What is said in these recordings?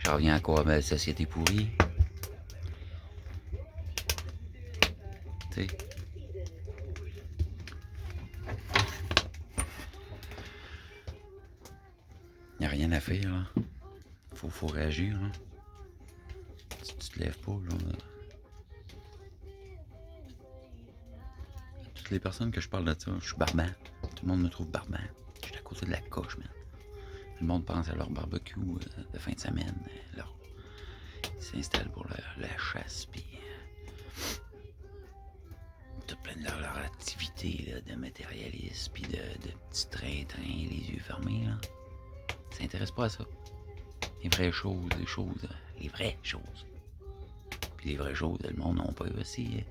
Je reviens encore à ma société pourrie. Tu sais. Y'a rien à faire, là. Faut réagir, là. Si tu te lèves pas, là. Toutes les personnes que je parle de ça, je suis barbant. Tout le monde me trouve barbant. Je suis à côté de la coche, man. Tout le monde pense à leur barbecue de fin de semaine. Ils s'installent pour la chasse, puis tout plein de leur activité là, de matérialisme, puis de petits trains, les yeux fermés, là. Ça s'intéresse pas à ça. Les vraies choses, les vraies choses. Puis les vraies choses, le monde n'a pas aussi.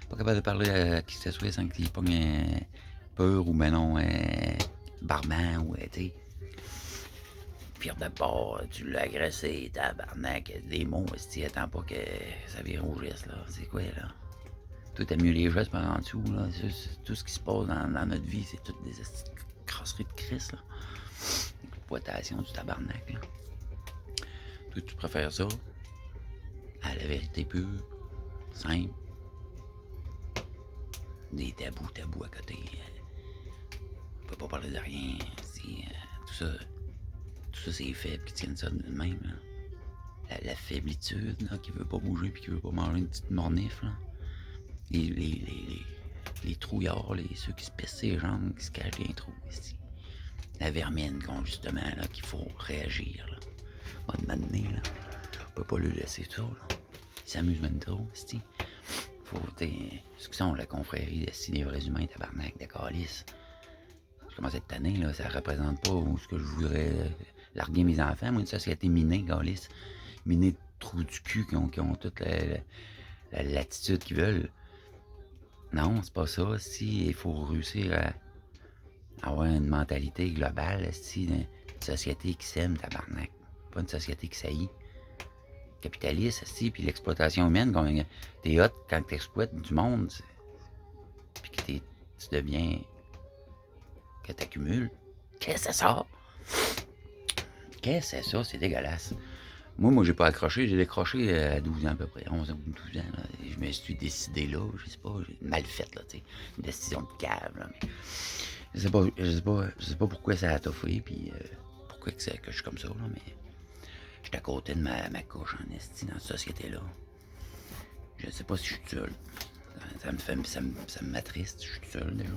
Pas capable de parler à qui que ce soit sans qu'il pogne peur ou ben non, barbant ou tu sais. Pire d'abord, tu l'as agressé, tabarnak, des mots, si attends pas que ça vire au geste, là. C'est quoi, là? Toi, t'as mieux les gestes par en dessous, là. Tout ce qui se passe dans notre vie, c'est toutes des crosseries de Christ, là. L'exploitation du tabarnak, là. Toi, tu préfères ça à la vérité pure, simple. Des tabous à côté. On peut pas parler de rien. Si, tout ça, c'est faible qui tiennent ça de même, là. La faiblitude, là, qui veut pas bouger puis qui veut pas manger une petite mornif, là. Les trouillards, ceux qui se pissent les jambes, qui se cachent les trous, ici. La vermine, justement, là, qu'il faut réagir, là. On va demander, là. On peut pas le laisser ça, là. Ils s'amusent même trop, ici. Faut, ce qui sont la confrérie des vrais humains, tabarnak, de calice. Je commence à être tanné, là. Ça représente pas ce que je voudrais larguer mes enfants. Moi, une société minée, calice. Minée de trous du cul qui ont toute la latitude qu'ils veulent. Non, c'est pas ça. Si il faut réussir à avoir une mentalité globale, si une société qui s'aime, tabarnak. Pas une société qui saillit. Capitaliste, si, puis l'exploitation humaine, comme t'es hot quand t'exploites du monde, puis que tu deviens, que t'accumules. Qu'est-ce que c'est ça? Qu'est-ce que c'est ça? C'est dégueulasse. Moi, j'ai pas accroché, j'ai décroché à 12 ans à peu près, 11 ans ou 12 ans. Là. Je me suis décidé là, je sais pas, j'ai mal fait, là, tu sais. Une décision de cave, là, mais je sais pas pourquoi ça a toffé, puis pourquoi que je suis comme ça, là, mais j'étais à côté de ma couche en esti dans cette société-là. Je sais pas si je suis seul. Ça me m'attriste, je suis seul déjà.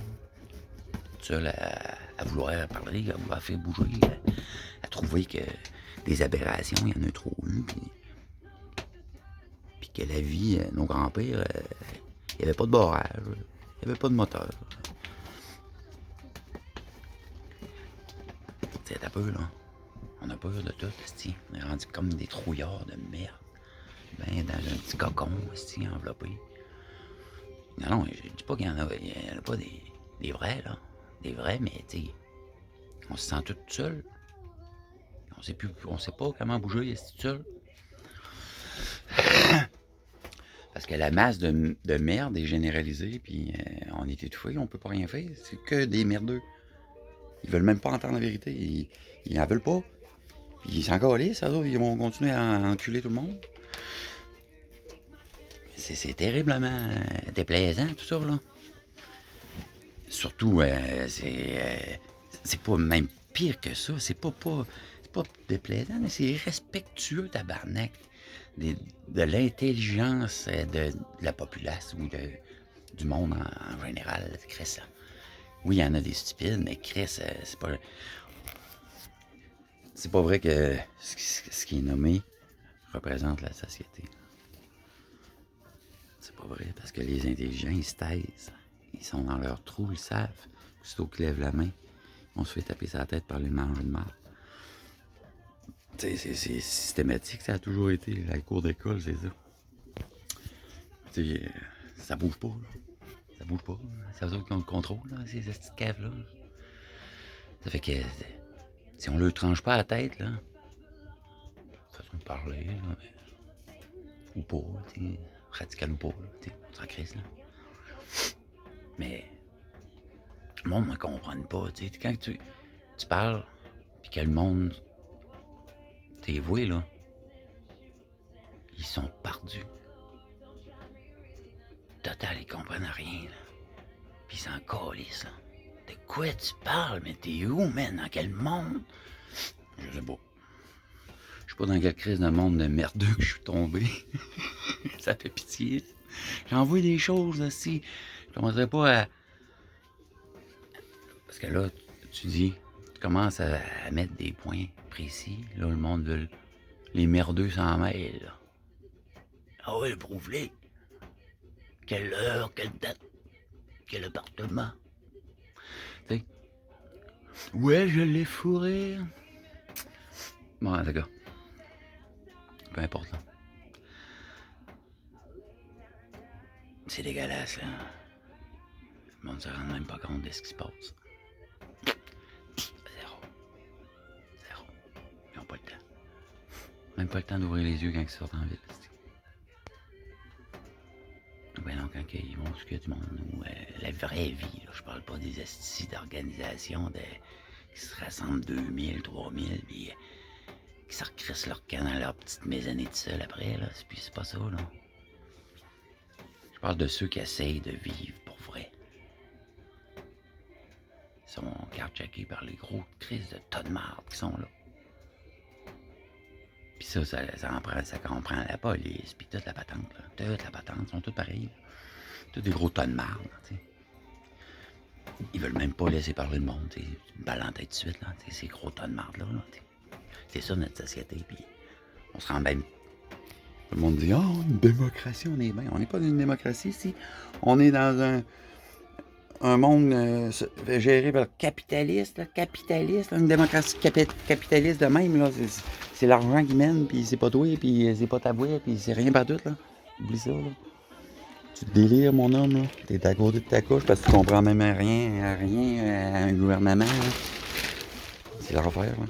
Seul à vouloir parler, à vouloir faire bouger, à trouver que des aberrations, il y en a trop eu, puis que la vie, nos grands-pères, il n'y avait pas de barrage, il n'y avait pas de moteur. C'est un peu, là. On a peur de tout, esti. On est rendu comme des trouillards de merde. Ben, dans un petit cocon, esti, enveloppé. Non, je dis pas qu'il y en a pas des vrais, là. Des vrais, mais, tu sais, on se sent tout seul. On sait pas comment bouger, est tout seul. Parce que la masse de merde est généralisée, puis on est étouffé, on peut pas rien faire. C'est que des merdeux. Ils veulent même pas entendre la vérité. Ils en veulent pas. Puis ils s'en calissent, ça, ils vont continuer à enculer tout le monde. C'est terriblement déplaisant, tout ça, là. Surtout, c'est pas même pire que ça. C'est pas déplaisant, mais c'est irrespectueux, tabarnak. De l'intelligence de la populace ou du monde en général, Chris. Oui, il y en a des stupides, mais Chris, c'est pas. C'est pas vrai que ce qui est nommé représente la société. C'est pas vrai, parce que les intelligents, ils se taisent. Ils sont dans leur trou, ils savent. Aussitôt qu'ils lèvent la main, on se fait taper sa tête par les manches de marde. C'est systématique, ça a toujours été. La cour d'école, c'est ça. T'sais, ça bouge pas, là. Ça bouge pas. C'est eux qui ont le contrôle, là, ces petites caves-là. Ça fait que si on leur tranche pas la tête, là, façon de parler, là, ou pas, t'sais, radical ou pas, là, t'sais, on s'en crisse, là. Mais le monde ne comprend pas, tu sais. Quand tu parles, puis que le monde t'es voué, là, Ils sont perdus. Total, ils comprennent rien, là. Puis ils s'en calissent, là. De quoi tu parles? Mais t'es où, man? Dans quel monde? Je sais pas. Je sais pas dans quelle crise de monde de merdeux que je suis tombé. Ça fait pitié. J'en vois des choses aussi. Je commencerai pas à... Parce que là, tu dis, tu commences à mettre des points précis. Là, le monde veut... Les merdeux s'en mêlent, là. Ah oui, prouve-les. Quelle heure, quelle date, quel appartement. Tu sais. Ouais, je l'ai fourré. Bon, en tout cas. Peu importe, là. C'est dégueulasse, là. Le monde ne se rend même pas compte de ce qui se passe. Zéro. Zéro. Ils n'ont pas le temps. Même pas le temps d'ouvrir les yeux quand ils sortent en ville. Ben non, quand ils vont jusqu'à du monde, ou la vraie vie, là, je parle pas des astis d'organisation qui se rassemblent 2000, 3000, puis qui se recrissent leur camp dans leur petite maisonnée de seul après, là. Puis c'est pas ça, là. Je parle de ceux qui essayent de vivre pour vrai. Ils sont carjackés par les gros crises de tas de marde qui sont là. Puis ça comprend la police, puis toute la patente, là. Toute la patente, ils sont tous pareils. Tous des gros tas de marde, tu sais. Ils veulent même pas laisser parler le monde, tu sais. Une balle en tête de suite, là, tu sais, ces gros tas de marde, là, c'est ça notre société, puis on se rend bien... Tout le monde dit, oh, une démocratie, on est bien. On n'est pas dans une démocratie ici. On est dans un monde géré par le capitaliste, là, une démocratie capitaliste de même, là. C'est l'argent qui mène, puis c'est pas toi, puis c'est pas ta voix, puis c'est rien par tout, là. Oublie ça, là. Tu te délires, mon homme, là. T'es à côté de ta couche parce que tu comprends même rien à un gouvernement, là. C'est l'enfer, là.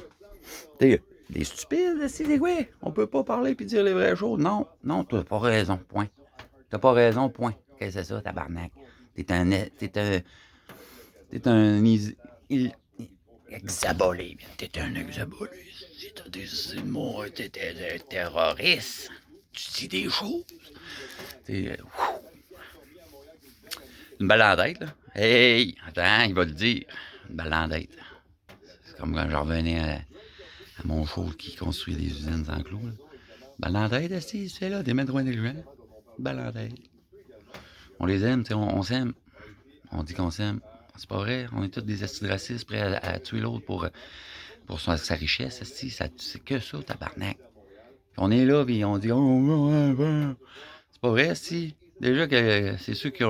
T'es des stupides, c'est quoi? On peut pas parler puis dire les vraies choses. Non, non, t'as pas raison, point. T'as pas raison, point. Qu'est-ce que c'est ça, tabarnak? T'es un exabolé. T'es un exabolé. T'es un terroriste. Tu dis des choses. T'es... Une balle en tête, là. Hey, attends, il va le dire. Une balle en tête. C'est comme quand je revenais à mon show qui construit des usines en clous. Balle en tête, c'est là, des mains droits intelligents. Balle en tête. On les aime, on s'aime. On dit qu'on s'aime. C'est pas vrai, on est tous des astis racistes prêts à tuer l'autre pour sa richesse. C'est que ça, tabarnak. On est là, puis on dit, c'est pas vrai, si. Déjà que c'est ceux qui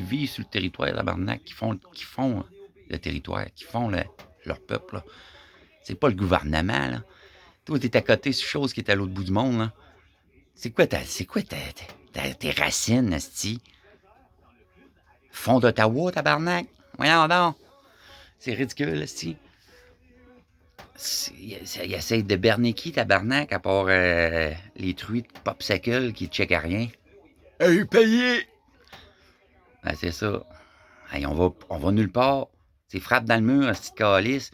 vivent sur le territoire, tabarnak, qui font le territoire, qui font leur peuple, là. C'est pas le gouvernement, là. Toi, t'es à côté sur chose qui est à l'autre bout du monde, là. C'est quoi tes racines, asti? Fond d'Ottawa, tabarnak? Voyons donc. C'est ridicule, asti. Il essaye de berner qui, tabarnak, à part les truies de popsicle qui checkent à rien? Hey, payé! Ben, c'est ça. Hey, on va nulle part. C'est frappe dans le mur, asti de calice.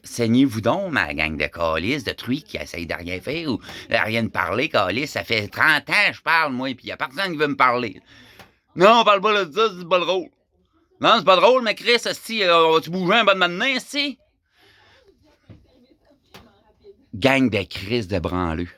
Saignez-vous donc, ma gang de calices, de truies qui essayent de rien faire ou de rien de parler, calice. Ça fait 30 ans que je parle, moi, puis il n'y a personne qui veut me parler. Non, on parle pas de ça, c'est pas drôle. Non, c'est pas drôle, mais Chris, asti, vas-tu bouger un bon de matin, asti? Gang de Chris de branleux.